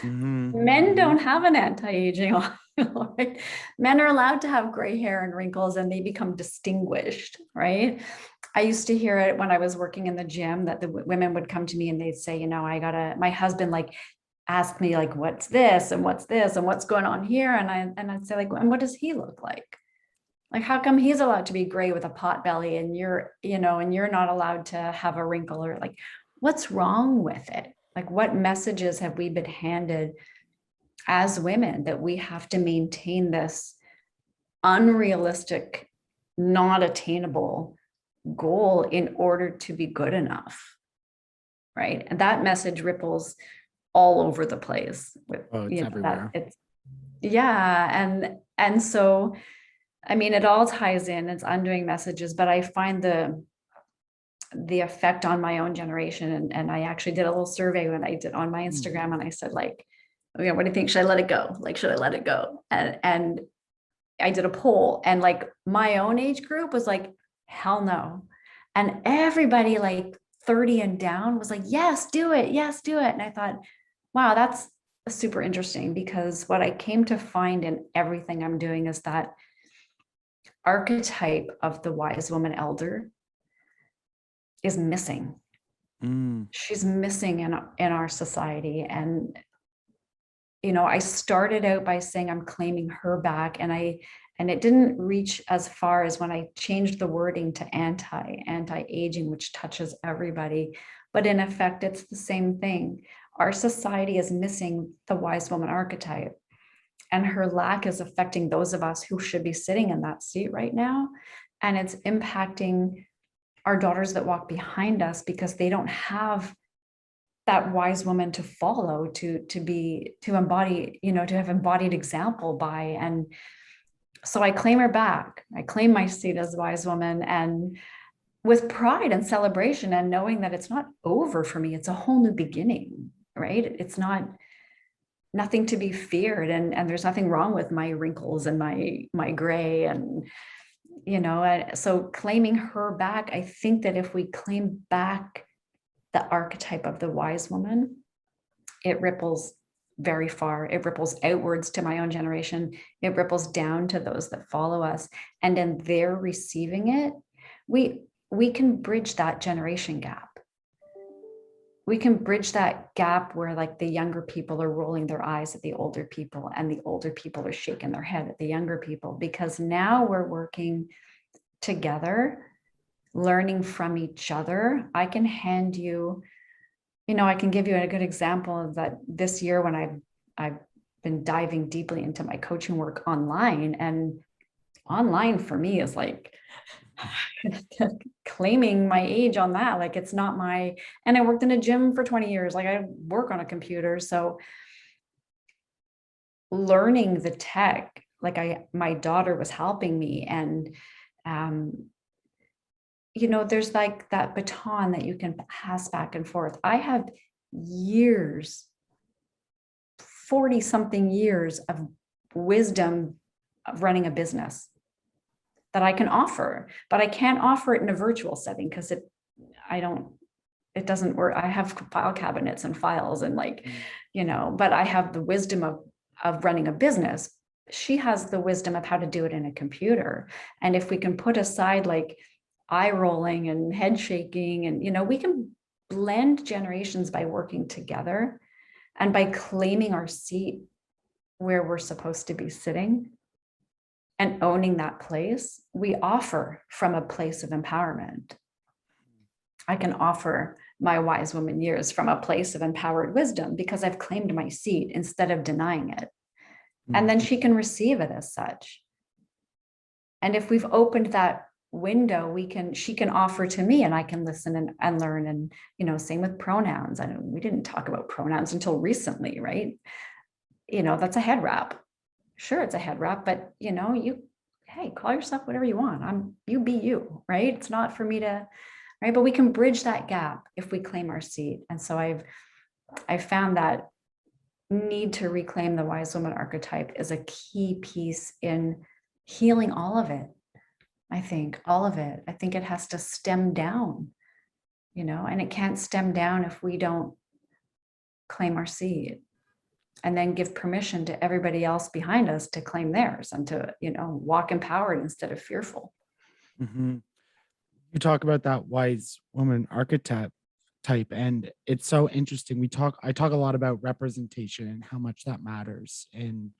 Men don't have an anti-aging oil, right? Men are allowed to have gray hair and wrinkles and they become distinguished, right? I used to hear it when I was working in the gym that the women would come to me and they'd say, you know, my husband like asked me like, what's this and what's this and what's going on here? And I'd say like, and what does he look like? Like, how come he's allowed to be gray with a pot belly and you're not allowed to have a wrinkle? Or like, what's wrong with it? Like, what messages have we been handed as women that we have to maintain this unrealistic, not attainable goal in order to be good enough? Right. And that message ripples all over the place with, it's everywhere. And so, I mean, it all ties in, it's undoing messages, but I find the effect on my own generation. And I actually did a little survey when I did on my Instagram and I said like, okay, what do you think? Should I let it go? Like, should I let it go? And I did a poll and like my own age group was like, hell no. And everybody like 30 and down was like, yes, do it. Yes, do it. And I thought, wow, that's super interesting because what I came to find in everything I'm doing is that archetype of the wise woman elder is missing. She's missing in our society. And, you know, I started out by saying I'm claiming her back and it didn't reach as far as when I changed the wording to anti-aging, which touches everybody. But in effect, it's the same thing. Our society is missing the wise woman archetype. And her lack is affecting those of us who should be sitting in that seat right now. And it's impacting our daughters that walk behind us because they don't have that wise woman to follow, to embody, you know, to have embodied example by. And so I claim her back. I claim my seat as wise woman, and with pride and celebration, and knowing that it's not over for me. It's a whole new beginning, right? It's nothing to be feared. And there's nothing wrong with my wrinkles and my gray. And, you know, so claiming her back, I think that if we claim back the archetype of the wise woman, it ripples very far. It ripples outwards to my own generation. It ripples down to those that follow us. And in their receiving it, we can bridge that generation gap. We can bridge that gap where like the younger people are rolling their eyes at the older people and the older people are shaking their head at the younger people, because now we're working together, learning from each other. I can hand you, you know, I can give you a good example of that this year when I've been diving deeply into my coaching work online, and online for me is like claiming my age on that. Like it's not and I worked in a gym for 20 years. Like I work on a computer. So learning the tech, like my daughter was helping me. And, you know, there's like that baton that you can pass back and forth. I have years, 40 something years of wisdom of running a business that I can offer, but I can't offer it in a virtual setting because it doesn't work. I have file cabinets and files and like, you know, but I have the wisdom of running a business. She has the wisdom of how to do it in a computer. And if we can put aside like eye rolling and head shaking, and, you know, we can blend generations by working together and by claiming our seat where we're supposed to be sitting and owning that place. We offer from a place of empowerment. I can offer my wise woman years from a place of empowered wisdom because I've claimed my seat instead of denying it. And then she can receive it as such. And if we've opened that window, she can offer to me and I can listen and learn. And, you know, same with pronouns. I know we didn't talk about pronouns until recently, right? You know, that's a head wrap. Sure, it's a head wrap, but you know, hey, call yourself whatever you want. You be you, right? It's not for me to, right? But we can bridge that gap if we claim our seat. And so I've found that need to reclaim the wise woman archetype is a key piece in healing all of it. I think all of it. I think it has to stem down, and it can't stem down if we don't claim our seed and then give permission to everybody else behind us to claim theirs and to, walk empowered instead of fearful. Mm-hmm. You talk about that wise woman archetype type, and it's so interesting. I talk a lot about representation and how much that matters in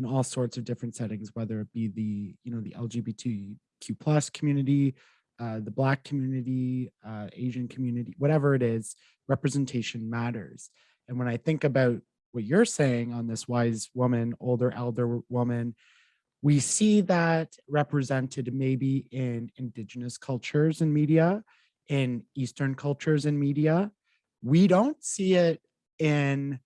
all sorts of different settings, whether it be the LGBTQ plus community, the Black community, Asian community, whatever it is. Representation matters. And when I think about what you're saying on this wise woman, older elder woman, we see that represented maybe in indigenous cultures and media, in Eastern cultures and media. We don't see it in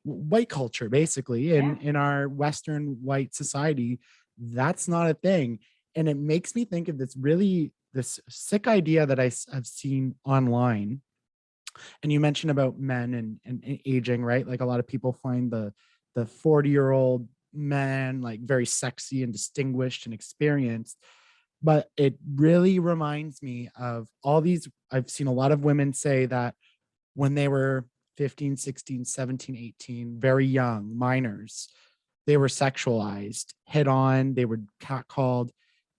white culture, basically in our Western white society. That's not a thing. And it makes me think of this sick idea that I've seen online. And you mentioned about men and aging, right? Like a lot of people find the 40-year-old man like very sexy and distinguished and experienced. But it really reminds me of all these. I've seen a lot of women say that when they were 15, 16, 17, 18, very young, minors, they were sexualized, hit on, they were catcalled.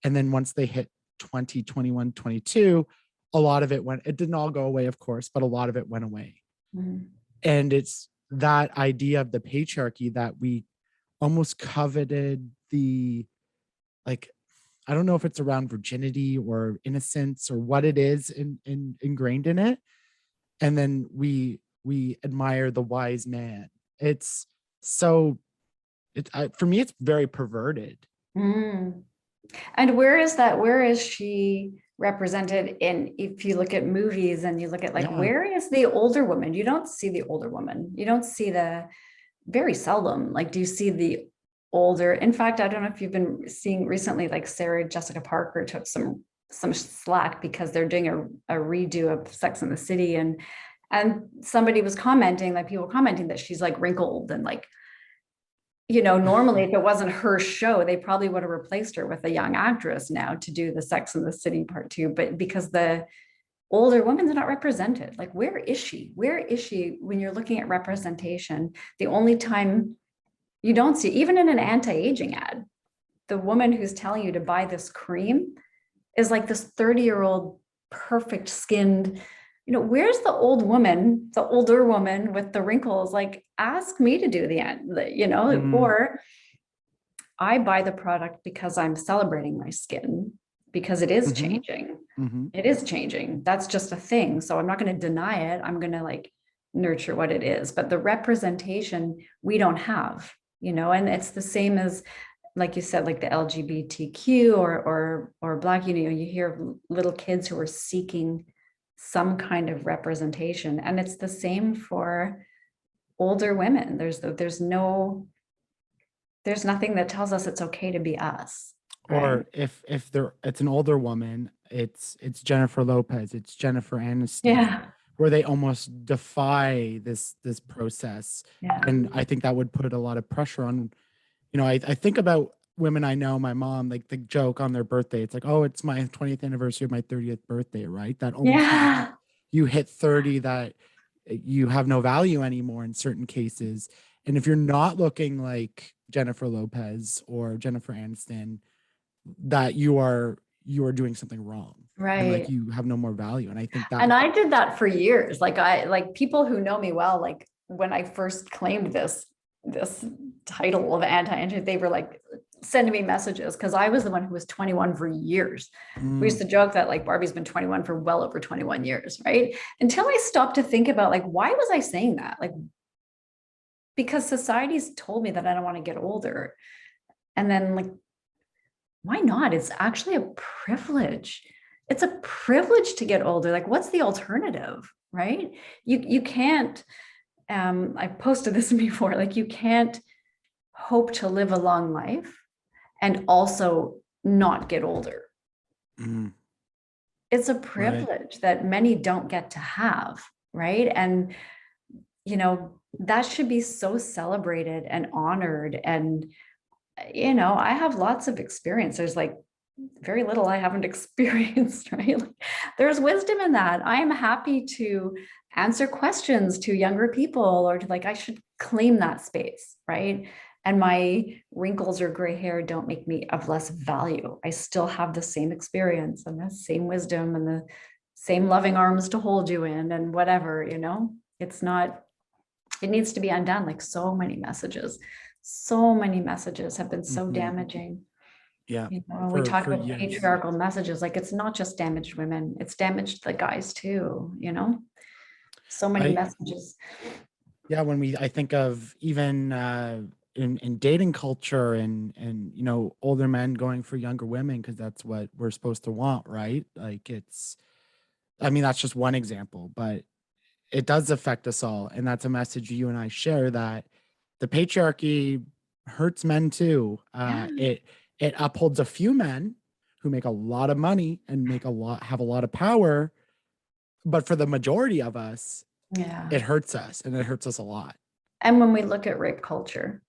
And then once they hit 20, 21, 22, a lot of it didn't all go away, of course, but a lot of it went away. Mhm. And it's that idea of the patriarchy that we almost coveted like, I don't know if it's around virginity or innocence or what it is ingrained in it. And then we admire the wise man. It's so for me, it's very perverted. Mm. And where is she represented in, if you look at movies and you look at like, Yeah. where is the older woman? You don't see the older woman. You don't see very seldom. Like, do you see the older? In fact, I don't know if you've been seeing recently, like Sarah Jessica Parker took some slack because they're doing a redo of Sex and the City. And somebody was commenting, like people commenting that she's like wrinkled and like, normally if it wasn't her show, they probably would have replaced her with a young actress now to do the Sex and the City part 2. But because the older women's not represented, like where is she? Where is she when you're looking at representation? The only time you don't see, even in an anti-aging ad, the woman who's telling you to buy this cream is like this 30-year-old perfect skinned, where's the older woman with the wrinkles? Like, ask me to do the end, or I buy the product because I'm celebrating my skin, because it is changing. It is changing. That's just a thing. So I'm not going to deny it. I'm going to like nurture what it is. But the representation we don't have, and it's the same as, like you said, like the LGBTQ or Black, you hear of little kids who are seeking some kind of representation. And it's the same for older women. There's nothing that tells us it's okay to be us. Right? Or if it's an older woman, it's Jennifer Lopez, it's Jennifer Aniston. Yeah. Where they almost defy this process. Yeah. And I think that would put a lot of pressure on, I think about women I know, my mom, like the joke on their birthday. It's like, oh, it's my 20th anniversary of my 30th birthday, right? That almost you hit 30, that you have no value anymore in certain cases. And if you're not looking like Jennifer Lopez or Jennifer Aniston, that you are doing something wrong. Right. And like you have no more value. And I think that. And I did that for years. Like people who know me well, like when I first claimed this title of anti-aging, they were like sending me messages because I was the one who was 21 for years. We used to joke that like Barbie's been 21 for well over 21 years, right? Until I stopped to think about like, why was I saying that? Like, because society's told me that I don't want to get older. And then like, why not? It's actually a privilege. It's a privilege to get older. Like, what's the alternative, right? You can't, I posted this before, like you can't hope to live a long life and also not get older. It's a privilege that many don't get to have, right? And, that should be so celebrated and honored. And, I have lots of experience. There's like very little I haven't experienced, right? Like, there's wisdom in that. I am happy to answer questions to younger people, or to, like, I should claim that space, right? And my wrinkles or gray hair don't make me of less value. I still have the same experience and the same wisdom and the same loving arms to hold you in and whatever, it's not, it needs to be undone. Like, so many messages have been so Mhm. damaging. Yeah. When we talk For about years. patriarchal messages, like, it's not just damaged women, it's damaged the guys too, so many messages. Yeah, I think of even in dating culture and older men going for younger women because that's what we're supposed to want, right? Like I mean, that's just one example, but it does affect us all, and that's a message you and I share, that the patriarchy hurts men too. Yeah. It upholds a few men who make a lot of money and have a lot of power, but for the majority of us, Yeah. it hurts us, and it hurts us a lot. And when we look at rape culture,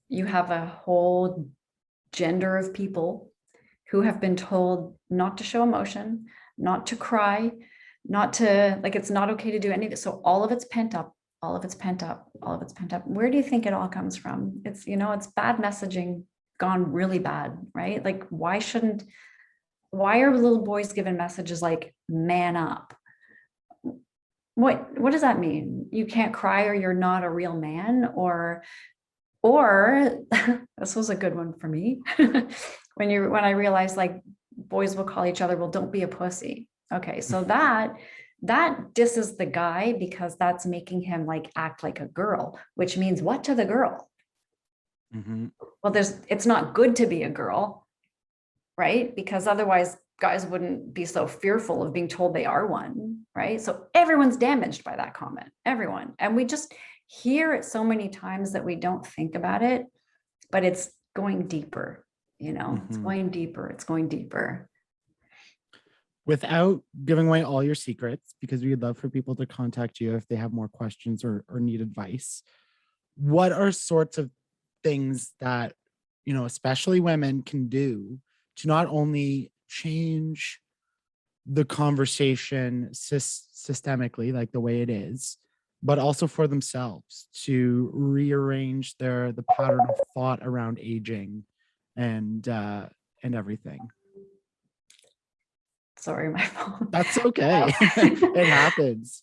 you have a whole gender of people who have been told not to show emotion, not to cry, not to, like, it's not okay to do any of it. So all of it's pent up, all of it's pent up, all of it's pent up. Where do you think it all comes from? It's, it's bad messaging gone really bad, right? Like, why are little boys given messages like man up? What does that mean? You can't cry or you're not a real man? Or this was a good one for me. when I realized, like, boys will call each other, well, don't be a pussy. Okay, so that disses the guy because that's making him, like, act like a girl, which means what to the girl? Mhm. Well, it's not good to be a girl, right? Because otherwise guys wouldn't be so fearful of being told they are one, right? So everyone's damaged by that comment, everyone. And we just hear it so many times that we don't think about it, but it's going deeper, it's Mhm. going deeper, it's going deeper. Without giving away all your secrets, because we'd love for people to contact you if they have more questions or need advice, what are sorts of things that, especially women can do to not only change the conversation systemically, like the way it is, but also for themselves to rearrange the pattern of thought around aging and everything? Sorry, my phone. That's okay. It happens.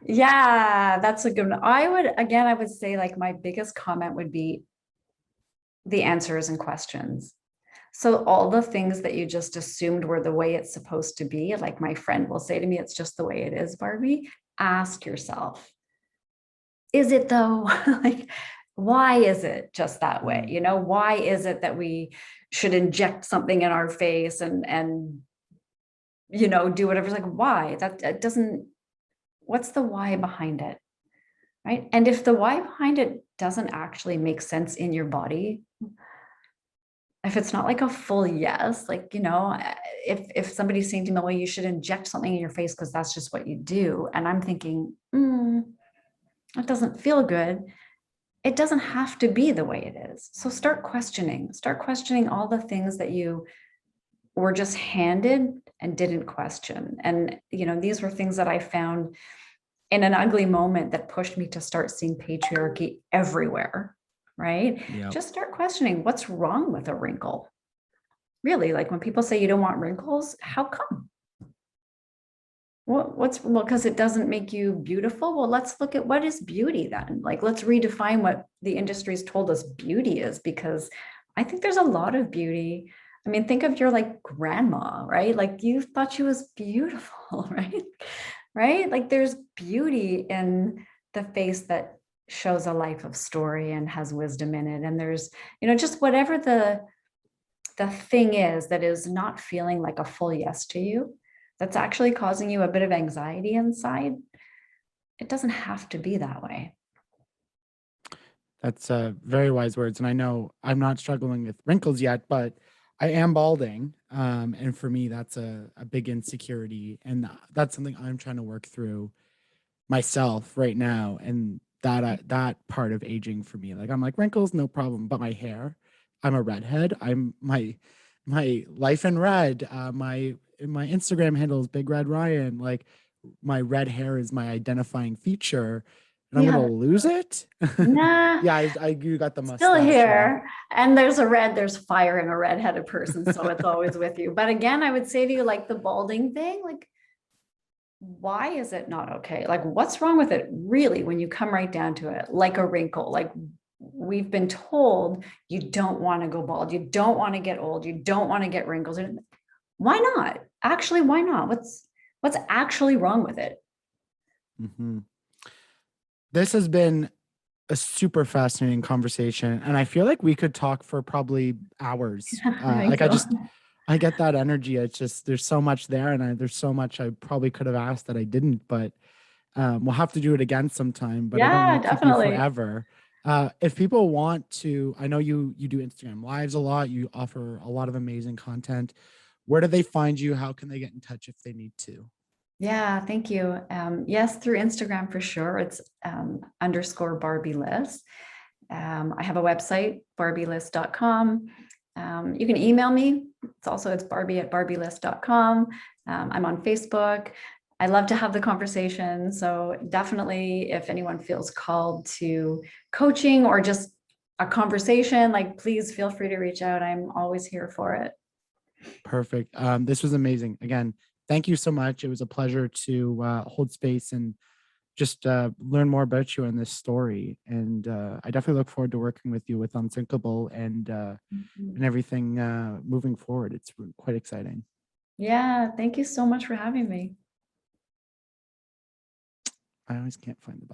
Yeah, that's a good one. I would say, like, my biggest comment would be the answers and questions. So all the things that you just assumed were the way it's supposed to be, like my friend will say to me, it's just the way it is, Barbie. Ask yourself, is it though? Like, why is it just that way? Why is it that we should inject something in our face and do whatever? It's like, why? That doesn't, what's the why behind it? Right. And if the why behind it doesn't actually make sense in your body, if it's not like a full yes, like, if somebody's saying to me, well, you should inject something in your face because that's just what you do. And I'm thinking, it doesn't feel good. It doesn't have to be the way it is. So start questioning all the things that you were just handed and didn't question. And, these were things that I found in an ugly moment that pushed me to start seeing patriarchy everywhere, right? Yeah. Just start questioning what's wrong with a wrinkle. Really, like, when people say you don't want wrinkles, how come? Well, because it doesn't make you beautiful. Well, let's look at what is beauty then. Like, let's redefine what the industry's told us beauty is, because I think there's a lot of beauty. I mean, think of your, like, grandma, right? Like, you thought she was beautiful, right? Right? Like, there's beauty in the face that shows a life of story and has wisdom in it. And there's, just whatever the thing is that is not feeling like a full yes to you, that's actually causing you a bit of anxiety inside. It doesn't have to be that way. That's very wise words. And I know I'm not struggling with wrinkles yet, but I am balding. And for me, that's a big insecurity. And that's something I'm trying to work through myself right now. And that part of aging for me, like, I'm like, wrinkles, no problem. But my hair, I'm a redhead. my life in red. My Instagram handle is Big Red Ryan. Like my red hair is my identifying feature, and I'm Yeah. gonna lose it. Nah, Yeah, you got the still mustache. here. And there's fire in a red-headed person, so it's always with you. But again, I would say to you, like the balding thing, like, why is it not okay? Like, what's wrong with it, really, when you come right down to it? Like a wrinkle, like we've been told you don't want to go bald, you don't want to get old, you don't want to get wrinkles. Why not? Actually, why not? What's actually wrong with it? Mhm. This has been a super fascinating conversation, and I feel like we could talk for probably hours. I think Like so. I get that energy. It's just there's so much there, and there's so much I probably could have asked that I didn't. But we'll have to do it again sometime. But I don't Yeah, want to keep you definitely. forever. If people want to, I know you do Instagram lives a lot. You offer a lot of amazing content. Where do they find you? How can they get in touch if they need to? Yeah, thank you. Yes, through Instagram for sure. It's underscore Barbie Liss. I have a website, barbieliss.com. You can email me. It's Barbie@barbieliss.com. I'm on Facebook. I love to have the conversation. So definitely, if anyone feels called to coaching or just a conversation, like please feel free to reach out. I'm always here for it. Perfect. This was amazing. Again, thank you so much. It was a pleasure to hold space and just learn more about you and this story. And I definitely look forward to working with you with Unsinkable and everything moving forward. It's quite exciting. Yeah, thank you so much for having me. I always can't find the